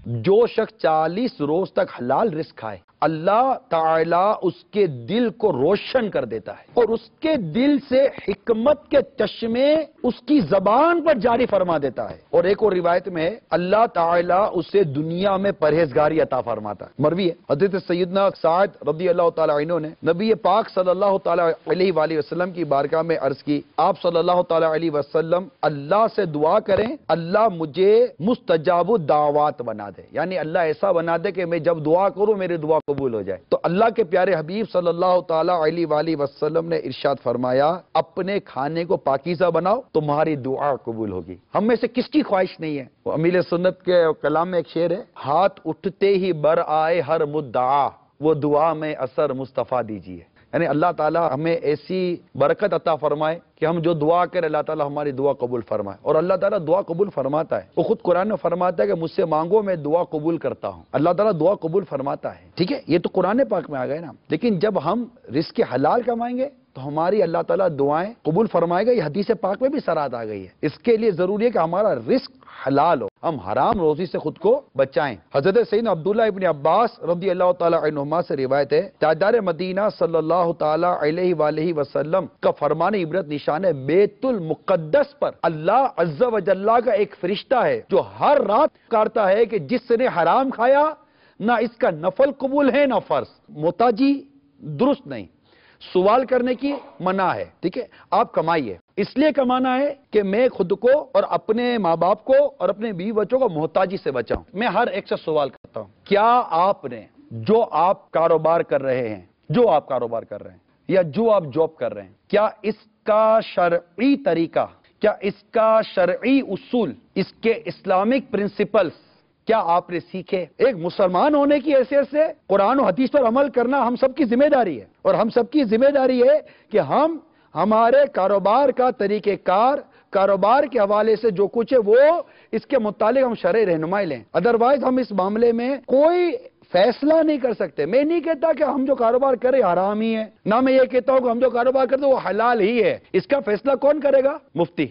جو شخص 40 روز تک حلال رزق کھائے اللہ تعالیٰ اس کے دل کو روشن کر دیتا ہے اور اس کے دل سے حکمت کے چشمے اس کی زبان پر جاری فرما دیتا ہے۔ اور ایک اور روایت میں ہے اللہ تعالیٰ اسے دنیا میں پرہیزگاری عطا فرماتا ہے۔ مروی ہے حضرت سیدنا سعد رضی اللہ تعالیٰ عنہ نے نبی پاک صلی اللہ تعالیٰ علیہ وآلہ وسلم کی بارگاہ میں عرض کی، آپ صلی اللہ تعالیٰ علیہ وسلم اللہ سے دعا کریں اللہ مجھے مستجاب الدعوات بنا دے، یعنی اللہ ایسا بنا دے کہ میں جب دعا کروں میری دعا قبول ہو جائے۔ تو اللہ کے پیارے حبیب صلی اللہ تعالیٰ علیہ وآلہ وسلم نے ارشاد فرمایا اپنے کھانے کو پاکیزہ بناؤ تمہاری دعا قبول ہوگی۔ ہم میں سے کس کی خواہش نہیں ہے؟ وہ امیل سنت کے کلام میں ایک شعر ہے، ہاتھ اٹھتے ہی بر آئے ہر مدعا وہ دعا میں اثر مصطفیٰ دیجیے، یعنی اللہ تعالیٰ ہمیں ایسی برکت عطا فرمائے کہ ہم جو دعا کریں اللہ تعالیٰ ہماری دعا قبول فرمائے۔ اور اللہ تعالیٰ دعا قبول فرماتا ہے، وہ خود قرآن میں فرماتا ہے کہ مجھ سے مانگو میں دعا قبول کرتا ہوں۔ اللہ تعالیٰ دعا قبول فرماتا ہے، ٹھیک ہے، یہ تو قرآن پاک میں آ گئے نا۔ لیکن جب ہم رزق حلال کمائیں گے تو ہماری اللہ تعالیٰ دعائیں قبول فرمائے گا، یہ حدیث پاک میں بھی سرات آ گئی ہے۔ اس کے لیے ضروری ہے کہ ہمارا رزق حلال ہو، ہم حرام روزی سے خود کو بچائیں۔ حضرت سیدنا عبداللہ ابن عباس رضی اللہ تعالیٰ عنہما سے روایت ہے، تاجدار مدینہ صلی اللہ تعالیٰ علیہ وآلہ وسلم کا فرمان عبرت نشان ہے، بیت المقدس پر اللہ عز و جل کا ایک فرشتہ ہے جو ہر رات پکارتا ہے کہ جس نے حرام کھایا نہ اس کا نفل قبول ہے نہ فرض۔ محتاجی درست نہیں، سوال کرنے کی منع ہے، ٹھیک ہے، آپ کمائیے، اس لیے کمانا ہے کہ میں خود کو اور اپنے ماں باپ کو اور اپنے بیوی بچوں کو محتاجی سے بچاؤں۔ میں ہر ایک سے سوال کرتا ہوں، کیا آپ نے جو آپ کاروبار کر رہے ہیں یا جو آپ جاب کر رہے ہیں، کیا اس کا شرعی طریقہ، کیا اس کا شرعی اصول، اس کے اسلامک پرنسپلز کیا آپ نے سیکھے؟ ایک مسلمان ہونے کی حیثیت سے قرآن و حدیث پر عمل کرنا ہم سب کی ذمہ داری ہے، اور ہم سب کی ذمہ داری ہے کہ ہم ہمارے کاروبار کا طریقہ کار، کاروبار کے حوالے سے جو کچھ ہے وہ اس کے متعلق ہم شرعی رہنمائی لیں۔ ادروائز ہم اس معاملے میں کوئی فیصلہ نہیں کر سکتے۔ میں نہیں کہتا کہ ہم جو کاروبار کریں حرام ہی ہے، نہ میں یہ کہتا ہوں کہ ہم جو کاروبار کرتے وہ حلال ہی ہے۔ اس کا فیصلہ کون کرے گا؟ مفتی۔